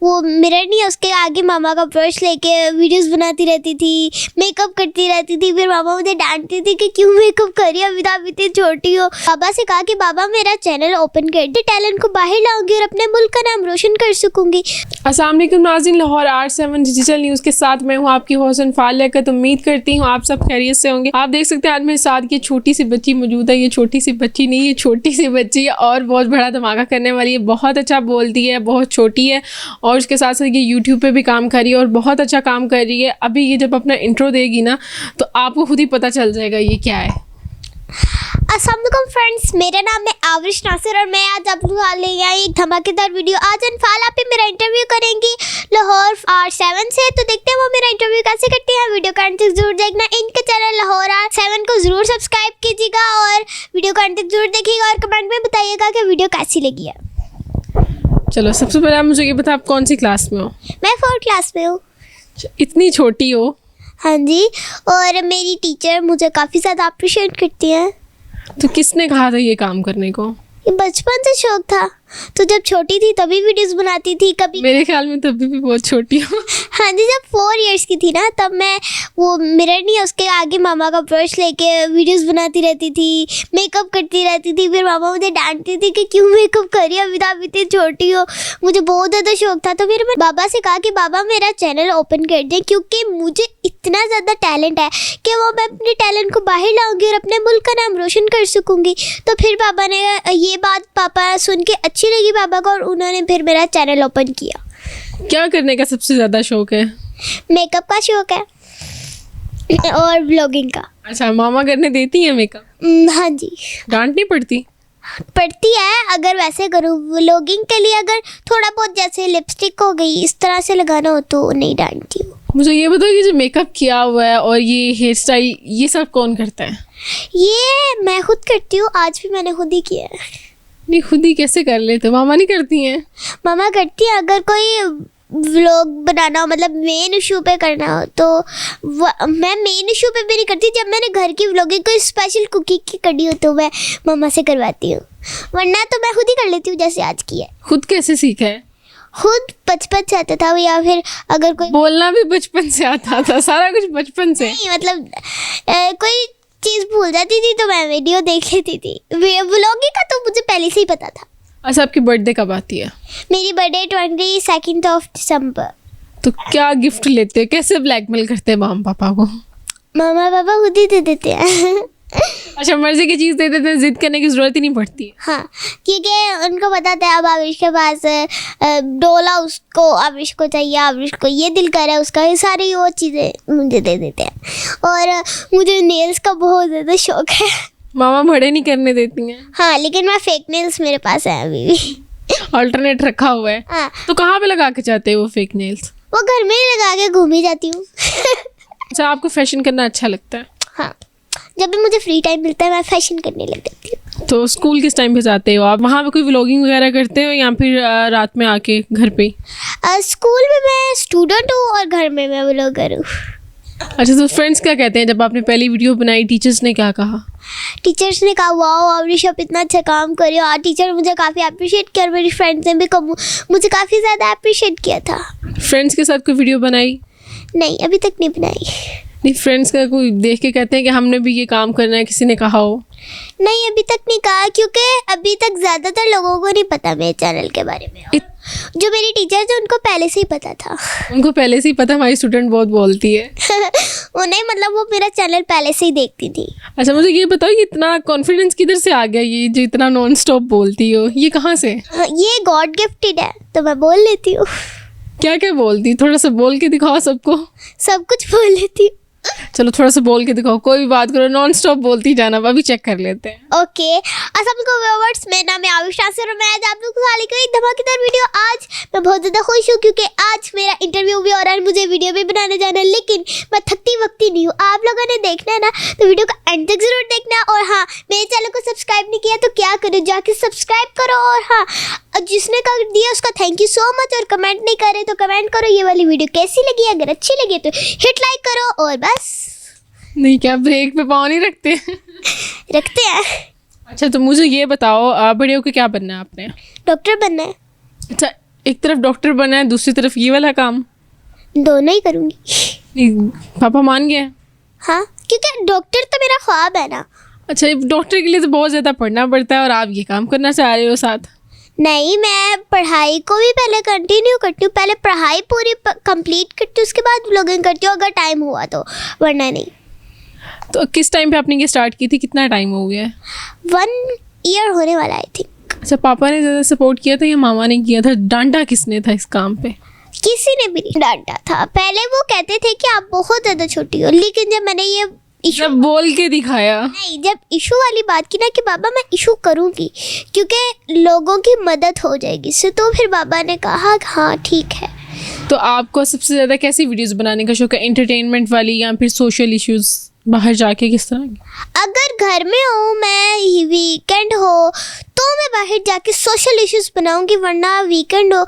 वो मिरर नहीं है, उसके आगे मामा का ब्रश लेके वीडियोस बनाती रहती थी, मेकअप करती रहती थी। फिर मामा मुझे डांटती थी कि क्यों मेकअप कर रही हो, अभी तो आप इतनी छोटी हो। पापा से कहा कि बाबा मेरा चैनल ओपन कर दे, टैलेंट को बाहर लाऊंगी और अपने मुल्क का नाम रोशन कर सकूंगी। अस्सलाम वालेकुम नाज़रीन, लाहौर R7 डिजिटल न्यूज़ के साथ मैं हूँ आपकी होस्ट फाल लियाकत। उम्मीद करती हूँ आप सब खैरियत से होंगे। आप देख सकते हैं आज मेरे साथ ये छोटी सी बच्ची मौजूद है। ये छोटी सी बच्ची नहीं, ये छोटी सी बच्ची है और बहुत बड़ा धमाका करने वाली है। बहुत अच्छा बोलती है, बहुत छोटी है और उसके साथ साथ ये यूट्यूब पे भी काम कर रही है और बहुत अच्छा काम कर रही है। अभी ये जब अपना इंट्रो देगी ना तो आपको खुद ही पता चल जाएगा ये क्या है। अस्सलाम वालेकुम फ्रेंड्स, मेरा नाम है आविश नासिर और मैं आज आप लोगों के लिए आई एक धमाकेदार वीडियो। आज अनफाल आप ही मेरा इंटरव्यू करेंगी लाहौर R7 से। तो देखते हैं वो मेरा इंटरव्यू कैसे करती हैं। वीडियो का अंत तक जरूर देखना। इनके चैनल लाहौर R7 को जरूर सब्सक्राइब कीजिएगा और वीडियो का अंत तक जरूर देखिएगा और कमेंट में बताइएगा कि वीडियो कैसी लगी है। चलो सबसे पहले आप मुझे ये बताओ आप कौन सी क्लास में हो? मैं 4th क्लास में हूँ। इतनी छोटी हो? हाँ जी, और मेरी टीचर मुझे काफ़ी ज़्यादा अप्रिशिएट करती हैं। तो किसने कहा था ये काम करने को? ये बचपन से शौक था, तो जब छोटी थी तभी वीडियोस बनाती थी। कभी मेरे ख्याल में तभी भी बहुत छोटी हो। हाँ जी, जब 4 इयर्स की थी ना तब मैं वो मिरर नहीं है, उसके आगे मामा का ब्रश लेके वीडियोस बनाती रहती थी, मेकअप करती रहती थी। फिर मामा मुझे डांटती थी कि क्यों मेकअप कर रही हो, अभी तो आप इतनी छोटी हो। मुझे बहुत ज़्यादा शौक था, तो फिर मैं बाबा से कहा कि बाबा मेरा चैनल ओपन कर दें, क्योंकि मुझे इतना ज़्यादा टैलेंट है कि वो मैं अपने टैलेंट को बाहर लाऊंगी और अपने मुल्क का नाम रोशन कर सकूंगी। तो फिर पापा ने ये बात पापा सुन के अच्छी लगी पापा को और उन्होंने फिर मेरा चैनल ओपन किया। क्या करने का सबसे ज़्यादा शौक है? मेकअप का शौक है और व्लॉगिंग का। अच्छा, मामा करने देती है मेकअप? हाँ जी, डांट नहीं पड़ती? पड़ती है। अगर वैसे करूँ व्लॉगिंग के लिए, अगर थोड़ा बहुत जैसे लिपस्टिक हो गई इस तरह से लगाना हो तो नहीं डांटती हूँ। मुझे ये बताओ कि जो मेकअप किया हुआ है और ये हेयर स्टाइल ये सब कौन करता है? ये मैं खुद करती हूँ, आज भी मैंने खुद ही किया है। नहीं, खुद ही कैसे कर लेते? मामा नहीं करती हैं? मामा करती है। अगर कोई व्लॉग बनाना हो, मतलब मेन इशू पे करना हो तो मैं मेन इशू पे भी नहीं करती। जब मैंने घर की व्लॉगिंग कोई स्पेशल कुकिंग की करनी हो तो मैं मामा से करवाती हूँ, वरना तो मैं खुद ही कर लेती हूँ जैसे आज की है। खुद कैसे सीखा है? खुद बचपन से आता था, या फिर अगर कोई बोलना भी बचपन से आता था, सारा कुछ बचपन से? नहीं, मतलब कोई चीज़ भूल जाती थी तो मैं वीडियो देख लेती थी। व्लॉगिंग का तो मुझे पहले से ही पता था। अच्छा, आपकी बर्थडे कब आती है? मेरी बर्थडे 22 दिसंबर। तो क्या गिफ्ट लेते हैं? कैसे ब्लैकमेल करते हैं मामा पापा को? मामा पापा खुद ही दे देते हैं। अच्छा, मर्जी की चीज़ दे देते हैं, जिद करने की ज़रूरत ही नहीं पड़ती। हाँ, क्योंकि उनको पता था अब आविश के पास डोला, उसको आविश को चाहिए, आविश को ये दिल कर रहा है उसका, ये सारी वो चीज़ें मुझे दे देते हैं। और मुझे नेल्स का बहुत ज़्यादा शौक है। मामा बड़े नहीं करने देती हैं? हाँ, लेकिन मैं फेक नेल्स मेरे पास है अभी भी। ऑल्टरनेट रखा हुआ है? हाँ। तो कहाँ पे लगा के जाते हैं वो फेक नेल्स? वो घर में ही लगा के घूम ही जाती हूँ। अच्छा, आपको फैशन करना अच्छा लगता है? हाँ, जब भी मुझे फ्री टाइम मिलता है मैं फैशन करने लग जाती हूँ। तो स्कूल किस टाइम पे जाते हो आप? वहाँ पे कोई व्लॉगिंग वगैरह करते हो या फिर रात में आके घर पे? स्कूल में मैं स्टूडेंट हूँ और घर में मैं व्लॉगर हूँ। अच्छा, तो फ्रेंड्स क्या कहते हैं जब आपने पहली वीडियो बनाई? टीचर्स ने क्या कहा? टीचर्स ने कहा वाओ आविश आप इतना अच्छा काम कर रहे हो। टीचर ने मुझे काफ़ी अप्रिशिएट किया और मेरी फ्रेंड्स ने भी मुझे काफ़ी ज़्यादा अप्रिशिएट किया था। फ्रेंड्स के साथ कोई वीडियो बनाई? नहीं, अभी तक नहीं बनाई। नहीं, फ्रेंड्स का कोई देख के कहते हैं कि हमने भी ये काम करना है, किसी ने कहा हो? नहीं, अभी तक नहीं कहा, क्योंकि अभी तक ज़्यादातर लोगों को नहीं पता मेरे चैनल के बारे में। जो मेरी टीचर थे उनको पहले से ही पता था। उनको पहले से ही पता हमारी स्टूडेंट बहुत बोलती है? उन्हें मतलब वो मेरा चैनल पहले से ही देखती थी। अच्छा, मुझे ये बताओ कि इतना कॉन्फिडेंस किधर से आ गया, ये जो इतना नॉन स्टॉप बोलती हो, ये कहाँ से? ये गॉड गिफ्टेड है तो मैं बोल लेती हूँ। क्या क्या बोलती? थोड़ा सा बोल के दिखाओ सबको। सब कुछ बोल लेती हूँ। चलो थोड़ा सा बोल के दिखाओ, कोई भी बात करो, नॉन स्टॉप बोलती जाना। अभी चेक कर लेते हैं। ओके, अस्सलाम वालेकुम व्यूअर्स, मेरा नाम है आविश नासिर और मैं आज आप लोगों को लेकर एक धमाकेदार वीडियो। आज मैं बहुत ज़्यादा खुश हूँ क्योंकि आज मेरा इंटरव्यू भी हो रहा है, मुझे वीडियो भी बनाने जाना है, लेकिन मैं थकती वक्ती नहीं हूँ। आप लोगों ने देखना है ना तो वीडियो का एंड तक जरूर देखना। और हाँ, मेरे चैनल को सब्सक्राइब नहीं किया तो क्या करो, जाके सब्सक्राइब करो। और हाँ, जिसने कर दिया उसका थैंक यू सो मच। और कमेंट नहीं करे तो कमेंट करो ये वाली वीडियो कैसी लगी। अगर अच्छी लगी तो हिट लाइक करो। और बस। नहीं, क्या ब्रेक पे पाँव नहीं रखते? रखते हैं। अच्छा, तो मुझे ये बताओ बड़े होकर क्या बनना है आपने? डॉक्टर बनना है। अच्छा, एक तरफ डॉक्टर बना है, दूसरी तरफ ये वाला काम। दोनों ही करूँगी। नहीं, पापा मान गए? हाँ, क्योंकि डॉक्टर तो मेरा ख्वाब है ना। अच्छा, डॉक्टर के लिए तो बहुत ज़्यादा पढ़ना पड़ता है और आप ये काम करना चाह रहे हो साथ? नहीं, मैं पढ़ाई को भी पहले कंटिन्यू करती हूँ, पहले पढ़ाई पूरी कंप्लीट करती हूँ, उसके बाद व्लॉगिंग करती हूँ अगर टाइम हुआ तो, वरना नहीं। तो किस टाइम पे आपने ये स्टार्ट की थी? कितना टाइम हो गया है? 1 ईयर होने वाला आई थिंक। अच्छा, पापा ने ज़्यादा सपोर्ट किया था या मामा ने किया था? डांटा किसने था इस काम पे? किसी ने भी नहीं डांटा था। पहले वो कहते थे कि आप बहुत ज़्यादा छोटी हो, लेकिन जब मैंने ये इशू जब बोल के दिखाया, नहीं, जब इशू वाली बात की ना कि बाबा मैं इशू करूँगी क्योंकि लोगों की मदद हो जाएगी इससे, तो फिर बाबा ने कहा हाँ ठीक है। तो आपको सबसे ज़्यादा कैसी वीडियोस बनाने का शौक है? एंटरटेनमेंट वाली या फिर सोशल इश्यूज, बाहर जाके किस तरह की? अगर घर में हो, मैं वीकेंड हो तो मैं बाहर जाके सोशल इश्यूज बनाऊंगी, वरना वीकेंड हो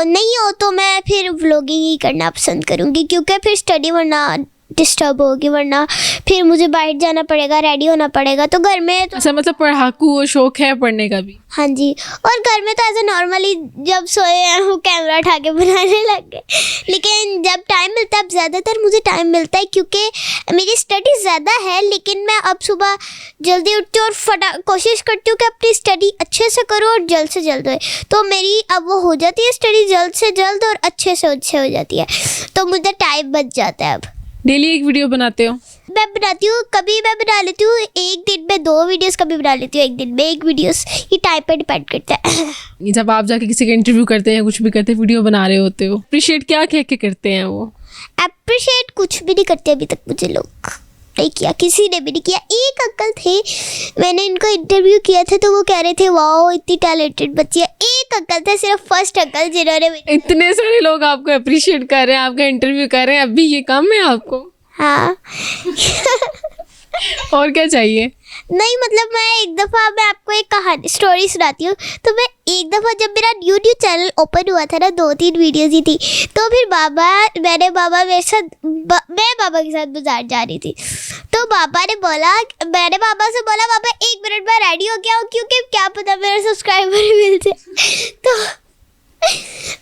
नहीं हो तो मैं फिर व्लॉगिंग ही करना पसंद करूंगी, क्योंकि फिर स्टडी वरना डिस्टर्ब होगी, वरना फिर मुझे बाहर जाना पड़ेगा, रेडी होना पड़ेगा। तो घर में तो अच्छा, मतलब पढ़ाकू और शौक है पढ़ने का भी? हाँ जी, और घर में तो ऐसे नॉर्मली जब सोए हैं वो कैमरा उठा के बनाने लग गए, लेकिन जब टाइम मिलता है, अब ज़्यादातर मुझे टाइम मिलता है क्योंकि मेरी स्टडी ज़्यादा है, लेकिन मैं अब सुबह जल्दी उठती हूँ और कोशिश करती हूँ कि अपनी स्टडी अच्छे से करूँ और जल्द से जल्द होए, तो मेरी अब वो हो जाती है स्टडी जल्द से जल्द और अच्छे से हो जाती है, तो मुझे टाइम बच जाता है। अब डेली एक वीडियो बनाते हो? मैं बनाती हूँ, कभी मैं बना लेती हूँ एक दिन में 2 वीडियोस, कभी बना लेती हूँ एक दिन में 1 वीडियोस, ये टाइम पे डिपेंड करता है। जब आप जाके किसी का इंटरव्यू करते हैं, कुछ भी करते हैं, वीडियो बना रहे होते हो, अप्रिशिएट क्या कह के करते हैं वो? अप्रिशिएट कुछ भी नहीं करते अभी तक मुझे लोग, नहीं किया, किसी ने भी नहीं किया। एक अंकल थे, मैंने इनको इंटरव्यू किया था तो वो कह रहे थे वाओ इतनी टैलेंटेड बच्ची है। एक अंकल थे, सिर्फ फर्स्ट अंकल, जिन्होंने इतने सारे लोग आपको अप्रिशिएट कर रहे हैं, आपका इंटरव्यू कर रहे हैं, अभी ये कम है आपको? हाँ और क्या चाहिए? नहीं, मतलब मैं आपको एक कहानी स्टोरी सुनाती हूँ। तो मैं एक दफ़ा जब मेरा यूट्यूब चैनल ओपन हुआ था ना, 2-3 वीडियोज़ ही थी, तो फिर मैं बाबा के साथ बाजार जा रही थी, तो मैंने पापा से बोला पापा 1 मिनट में रेडी हो गया हूँ, क्योंकि क्या पता मेरे सब्सक्राइबर मिल जाए।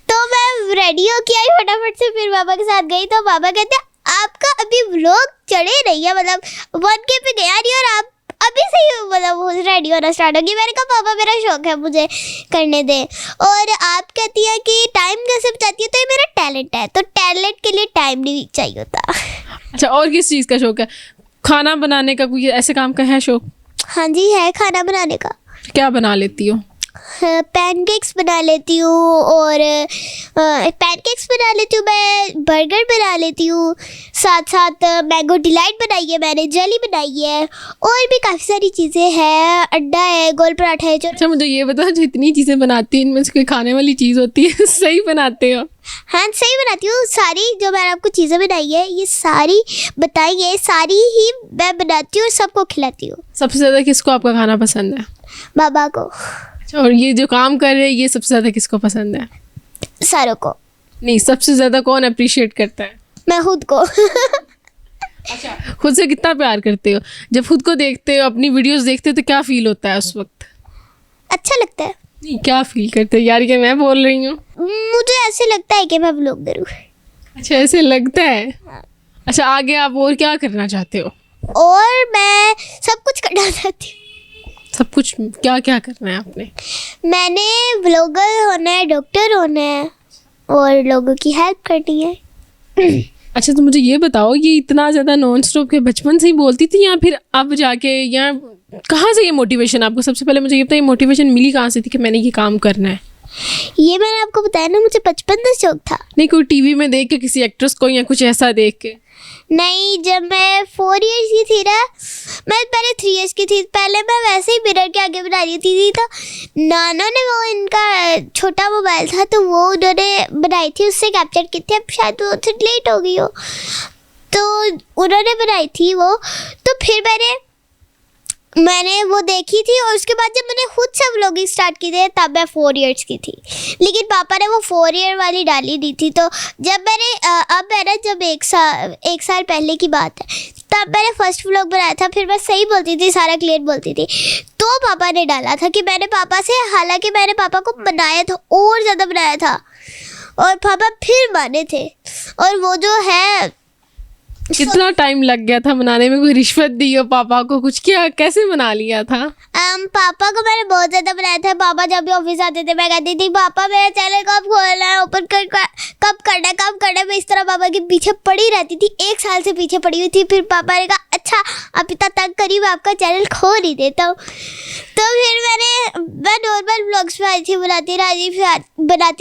तो मैं रेडी हो के आई फटाफट से, फिर पापा के साथ गई, तो पापा कहते आपका अभी व्लॉग चढ़े नहीं है, मतलब 1K पे गया नहीं और आप अभी से ही मतलब रेडी होना स्टार्ट होगी। मैंने कहा पापा मेरा शौक है, मुझे करने दे। और आप कहती है कि टाइम कैसे बचाती है, तो ये मेरा टैलेंट है, तो टैलेंट के लिए टाइम नहीं चाहिए होता। अच्छा, और किस चीज़ का शौक है? खाना बनाने का कोई ऐसे काम का है शौक? हाँ जी, है खाना बनाने का। क्या बना लेती हो? पैनकेक्स बना लेती हूँ, और पैनकेक्स बना लेती हूँ, मैं बर्गर बना लेती हूँ, साथ साथ मैंगो डिलाइट बनाई है मैंने, जेली बनाई है, और भी काफ़ी सारी चीज़ें हैं, अंडा है, गोल पराठा है जो। अच्छा, मुझे ये बताओ, जो इतनी चीज़ें बनाती है, इनमें से कोई खाने वाली चीज़ होती है? सही बनाते हो? हाँ, सही बनाती हूँ। सारी जो मैंने आपको चीज़ें बनाई है, ये सारी बताई है, सारी ही मैं बनाती हूँ और सबको खिलाती हूँ। सबसे ज़्यादा किसको आपका खाना पसंद है? बाबा को। और ये जो काम कर रहे हैं, ये सबसे ज़्यादा किसको पसंद है? सारों को। नहीं, सबसे ज़्यादा कौन अप्रिशिएट करता है? मैं खुद को। अच्छा, खुद से कितना प्यार करते हो? जब खुद को देखते हो, अपनी वीडियोस देखते हो, तो क्या फील होता है उस वक्त? अच्छा लगता है। नहीं, क्या फील करते हो? यार ये मैं बोल रही हूँ। मुझे ऐसे लगता है कि मैं व्लॉगर हूँ। अच्छा, ऐसे लगता है? अच्छा, आगे आप और क्या करना चाहते हो? और मैं सब कुछ करना चाहती हूँ। सब कुछ? क्या क्या करना है आपने? मैंने व्लॉगर होना है, डॉक्टर होना है, और लोगों की हेल्प करनी है। अच्छा, तो मुझे ये बताओ, ये इतना ज़्यादा नॉन स्टॉप के बचपन से ही बोलती थी, या फिर अब जाके, या कहाँ से ये मोटिवेशन आपको? सबसे पहले मुझे ये बताइए, मोटिवेशन मिली कहाँ से थी कि मैंने ये काम करना है? ये मैंने आपको बताया ना, मुझे बचपन से शौक था। नहीं, कोई टीवी में देख के, किसी एक्ट्रेस को, या कुछ ऐसा देख के? नहीं, जब मैं 4 इयर्स की थी ना, मैं पहले 3 इयर्स की थी, पहले मैं वैसे ही मिरर के आगे बना रही थी, तो नाना ने वो इनका छोटा मोबाइल था, तो वो उन्होंने बनाई थी, उससे कैप्चर की थी। अब शायद वो लेट हो गई हो, तो उन्होंने बनाई थी वो, तो फिर मैंने वो देखी थी, और उसके बाद जब मैंने खुद से व्लॉगिंग स्टार्ट की थी, तब मैं 4 इयर्स की थी, लेकिन पापा ने वो 4 ईयर वाली डाली नहीं थी। तो जब मैंने अब है ना, जब 1 साल पहले की बात है, तब मैंने फर्स्ट व्लॉग बनाया था, फिर मैं सही बोलती थी, सारा क्लियर बोलती थी, तो पापा ने डाला था कि मैंने पापा से, हालांकि मैंने पापा को बनाया था और ज़्यादा बनाया था, और पापा फिर माने थे। और वो जो है कितना टाइम लग गया था बनाने में? कोई रिश्वत दी हो पापा को, कुछ किया, कैसे बना लिया था? पापा को मैंने बहुत ज़्यादा बनाया था। पापा जब भी ऑफिस आते थे मैं कहती थी पापा मेरा चैनल कब खोलना है, ओपन कब करना है। मैं इस तरह पापा के पीछे पड़ी रहती थी, 1 साल से पीछे पड़ी हुई थी। फिर पापा ने कहा अच्छा आप इतना तंग करी, मैं आपका चैनल खोल ही देता हूँ। तो फिर मैं नॉर्मल व्लॉग्स में आई थी, बनाती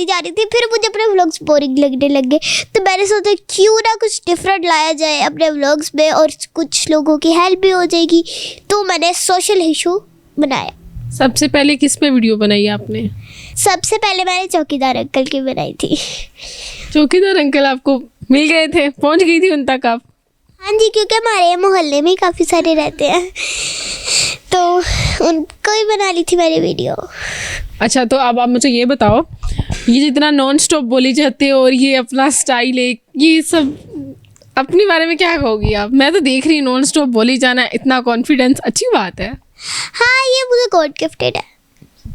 जा रही थी। फिर मुझे अपने व्लॉग्स बोरिंग लगने लग गए, तो मैंने सोचा क्यों ना कुछ डिफरेंट लाया जाए अपने व्लॉग्स में, और कुछ लोगों की हेल्प भी हो जाएगी। तो मैंने सोशल इशू बनाया। सबसे पहले किस पे वीडियो बनाई आपने? सबसे पहले मैंने चौकीदार अंकल की बनाई थी। चौकीदार अंकल आपको मिल गए थे, पहुंच गई थी उन तक आप? हाँ जी, क्योंकि हमारे मोहल्ले में काफ़ी सारे रहते हैं, तो उनको ही बना ली थी मैंने वीडियो। अच्छा, तो अब आप मुझे ये बताओ, ये जितना नॉन स्टॉप बोली जाते हो और ये अपना स्टाइल है, ये सब अपने बारे में क्या कहोगी आप? मैं तो देख रही हूँ नॉन स्टॉप बोली जाना, इतना कॉन्फिडेंस, अच्छी बात है। हाँ, ये मुझे गॉड गिफ्टेड है,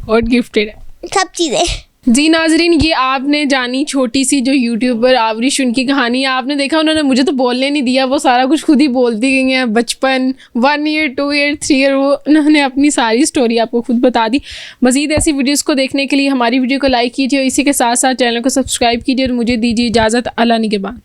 गॉड गिफ्टेड है सब चीज़ें। जी नाजरीन, ये आपने जानी छोटी सी जो यूट्यूबर आवरिश, उनकी कहानी आपने देखा। उन्होंने मुझे तो बोलने नहीं दिया, वो सारा कुछ खुद ही बोलती गई हैं। बचपन, 1 ईयर, 2 ईयर, 3 ईयर, वो उन्होंने अपनी सारी स्टोरी आपको खुद बता दी। मज़ीद ऐसी वीडियोस को देखने के लिए हमारी वीडियो को लाइक कीजिए और इसी के साथ साथ चैनल को सब्सक्राइब कीजिए और मुझे दीजिए इजाज़त। अल्लाह निगहबान।